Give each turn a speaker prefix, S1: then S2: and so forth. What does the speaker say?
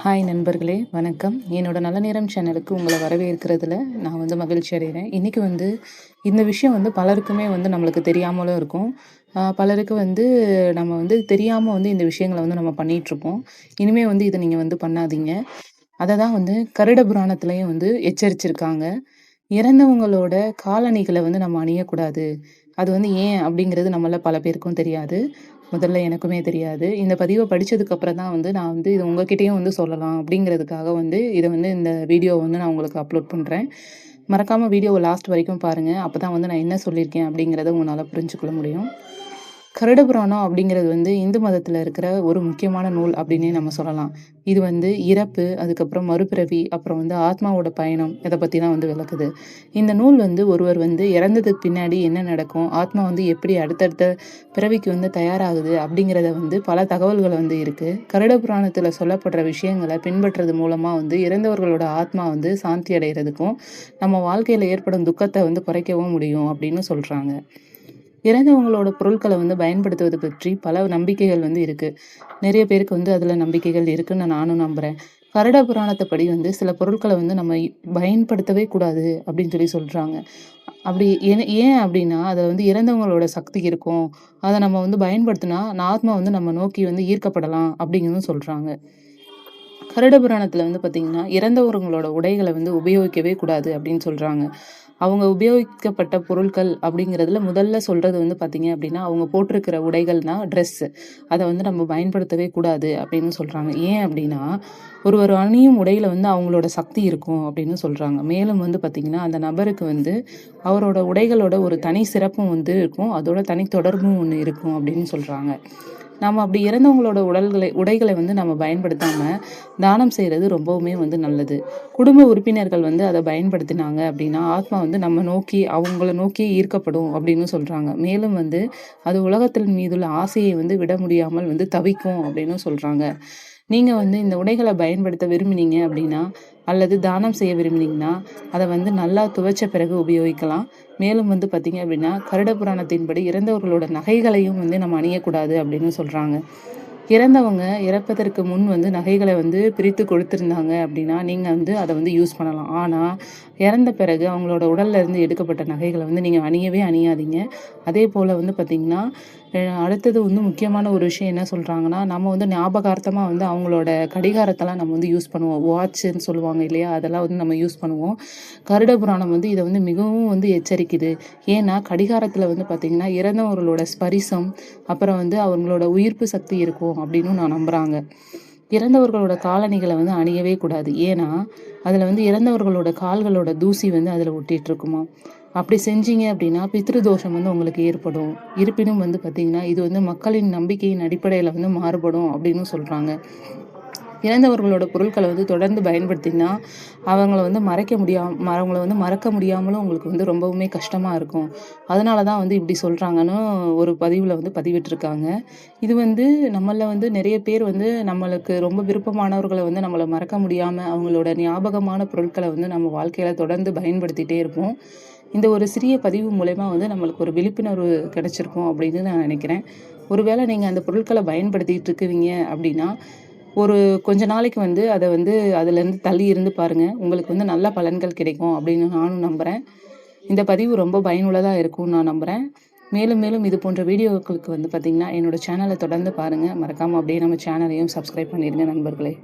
S1: Hi நண்பர்களே, வணக்கம். என்னோட நல்ல நேரம் சேனலுக்கு உங்கள வரவேற்கிறதுல நான் மகிழ்ச்சி அடைகிறேன். இன்னைக்கு இந்த விஷயம் பலருக்குமே நம்மளுக்கு தெரியாமலும் இருக்கும். பலருக்கு நம்ம தெரியாம இந்த விஷயங்கள நம்ம பண்ணிட்டுருப்போம். இனிமே இத நீங்க பண்ணாதீங்க. அத தான் கருட புராணத்திலயும் எச்சரிச்சிருக்காங்க. இறந்தவங்களோட காலணிகள நம்ம அணியக்கூடாது. அது ஏன் அப்படிங்கிறது நம்மள பல பேருக்கும் தெரியாது. முதல்ல எனக்குமே தெரியாது. இந்த பதிவ படிச்சதுக்கு அப்புறம் தான் நான் இத உங்ககிட்டயும் சொல்லலாம் அப்படிங்கிறதுக்காக இத இந்த வீடியோவ நான் உங்களுக்கு அப்லோட் பண்றேன். மறக்காம வீடியோவ லாஸ்ட் வரைக்கும் பாருங்க. அப்பதான் நான் என்ன சொல்லியிருக்கேன் அப்படிங்கிறத உங்களால புரிஞ்சுக்கொள்ள முடியும். கருட புராணம் அப்படிங்கிறது இந்து மதத்துல இருக்கிற ஒரு முக்கியமான நூல் அப்படின்னே நம்ம சொல்லலாம். இது இறப்பு, அதுக்கப்புறம் மறுபிறவி, அப்புறம் ஆத்மாவோட பயணம் இத பத்தி தான் விளக்குது. இந்த நூல் ஒருவர் இறந்ததுக்கு பின்னாடி என்ன நடக்கும், ஆத்மா எப்படி அடுத்தடுத்த பிறவிக்கு தயாராகுது அப்படிங்கிறத பல தகவல்கள் இருக்கு. கருட புராணத்துல சொல்லப்படுற விஷயங்கள பின்பற்றது மூலமா இறந்தவர்களோட ஆத்மா சாந்தி அடைகிறதுக்கும், நம்ம வாழ்க்கையில ஏற்படும் துக்கத்த குறைக்கவும் முடியும் அப்படின்னு சொல்றாங்க. இறந்தவங்களோட பொருட்கள பயன்படுத்துவது பற்றி பல நம்பிக்கைகள் இருக்கு. நிறைய பேருக்கு அதுல நம்பிக்கைகள் இருக்குன்னு நானும் நம்புறேன். கருட புராணத்தப்படி சில பொருட்கள நம்ம பயன்படுத்தவே கூடாது அப்படின்னு சொல்றாங்க. அப்படி ஏன் அப்படின்னா, அதுல இறந்தவங்களோட சக்தி இருக்கும். அத நம்ம பயன்படுத்தினா, ஆத்மா நம்ம நோக்கி ஈர்க்கப்படலாம் அப்படிங்கிறதும் சொல்றாங்க. கருட புராணத்துல பார்த்தீங்கன்னா, இறந்தவங்களோட உடைகள உபயோகிக்கவே கூடாது அப்படின்னு சொல்றாங்க. அவங்க உபயோகிக்கப்பட்ட பொருட்கள் அப்படிங்கிறதுல முதல்ல சொல்றது பார்த்தீங்க அப்படின்னா, அவங்க போட்டிருக்கிற உடைகள்னா ட்ரெஸ்ஸு. அத நம்ம பயன்படுத்தவே கூடாது அப்படின்னு சொல்றாங்க. ஏன் அப்படின்னா, ஒருவர் அணியும் உடையில அவங்களோட சக்தி இருக்கும் அப்படின்னு சொல்றாங்க. மேலும் பார்த்தீங்கன்னா, அந்த நபருக்கு அவரோட உடைகளோட ஒரு தனி சிறப்பும் இருக்கும். அதோட தனி தொடர்பும் ஒண்ணு இருக்கும் அப்படின்னு சொல்றாங்க. நாம அப்படி இறந்தவங்களோட உடைகளை நம்ம பயன்படுத்தாம தானம் செய்யறது ரொம்பவுமே நல்லது. குடும்ப உறுப்பினர்கள் அத பயன்படுத்தினாங்க அப்படின்னா, ஆத்மா நம்ம நோக்கி அவங்கள நோக்கி ஈர்க்கப்படும் அப்படின்னு சொல்றாங்க. மேலும் அது உலகத்தின் மீதுள்ள ஆசையை விட முடியாமல் தவிக்கும் அப்படின்னு சொல்றாங்க. நீங்க இந்த உடைகள பயன்படுத்த விரும்பினீங்க அப்படின்னா, அல்லது தானம் செய்ய விரும்பினீங்கன்னா, அத நல்லா துவைச்ச பிறகு உபயோகிக்கலாம். மேலும் பார்த்தீங்க அப்படின்னா, கருட புராணத்தின்படி இறந்தவர்களோட நகைகளையும் நம்ம அணியக்கூடாது அப்படின்னு சொல்றாங்க. இறந்தவங்க இறப்பதற்கு முன் நகைகள பிரித்து கொடுத்திருந்தாங்க அப்படின்னா, நீங்க அத யூஸ் பண்ணலாம். ஆனா, இறந்த பிறகு அவங்களோட உடல்ல இருந்து எடுக்கப்பட்ட நகைகள நீங்க அணியவே அணியாதீங்க. அதேபோல பார்த்தீங்கன்னா, அடுத்தது முக்கியமான ஒரு விஷயம் என்ன சொல்றாங்கன்னா, நம்ம ஞாபகார்த்தமா அவங்களோட கடிகாரத்தலாம் நம்ம யூஸ் பண்ணுவோம். வாட்சுன்னு சொல்லுவாங்க இல்லையா? அதெல்லாம் நம்ம யூஸ் பண்ணுவோம். கருட புராணம் இத மிகவும் எச்சரிக்குது. ஏன்னா, கடிகாரத்துல பார்த்தீங்கன்னா, இறந்தவர்களோட ஸ்பரிசம், அப்புறம் அவங்களோட உயிர்ப்பு சக்தி இருக்கும் அப்படின்னு நான் நம்புறாங்க. இறந்தவர்களோட காலணிகள அணியவே கூடாது. ஏன்னா, அதுல இறந்தவர்களோட கால்களோட தூசி அதுல ஒட்டிட்டு இருக்குமாம். அப்படி செஞ்சீங்க அப்படின்னா, பித்ரு தோஷம் உங்களுக்கு ஏற்படும். இருப்பினும் பார்த்தீங்கன்னா, இது மக்களின் நம்பிக்கையின் அடிப்படையில மாறுபடும் அப்படின்னு சொல்றாங்க. இறந்தவர்களோட பொருட்கள தொடர்ந்து பயன்படுத்தினா, அவங்கள மறக்க முடியாமலும் உங்களுக்கு ரொம்பவுமே கஷ்டமா இருக்கும். அதனால தான் இப்படி சொல்றாங்கன்னு ஒரு பதிவுல பதிவிட்டிருக்காங்க. இது நம்மள நெறைய பேர் நம்மளுக்கு ரொம்ப விருப்பமானவர்கள நம்மள மறக்க முடியாம, அவங்களோட ஞாபகமான பொருட்கள நம்ம வாழ்க்கையில தொடர்ந்து பயன்படுத்திட்டே இருப்போம். இந்த ஒரு சிறிய பதிவு மூலியமா நம்மளுக்கு ஒரு விழிப்புணர்வு கிடைச்சிருக்கும் அப்படின்னு நான் நினைக்கிறேன். ஒருவேளை நீங்க அந்த பொருட்கள பயன்படுத்திட்டு இருக்குவீங்க அப்படின்னா, ஒரு கொஞ்ச நாளைக்கு அத அதுலேருந்து தள்ளி இருந்து பாருங்க. உங்களுக்கு நல்ல பலன்கள் கிடைக்கும் அப்படின்னு நானும் நம்புறேன். இந்த பதிவு ரொம்ப பயனுள்ளதா இருக்கும்னு நான் நம்புறேன். மேலும் மேலும் இது போன்ற வீடியோக்களுக்கு பார்த்தீங்கன்னா, என்னோட சேனல தொடர்ந்து பாருங்க. மறக்காம அப்படியே நம்ம சேனலையும் சப்ஸ்கிரைப் பண்ணிடுங்க நண்பர்களே.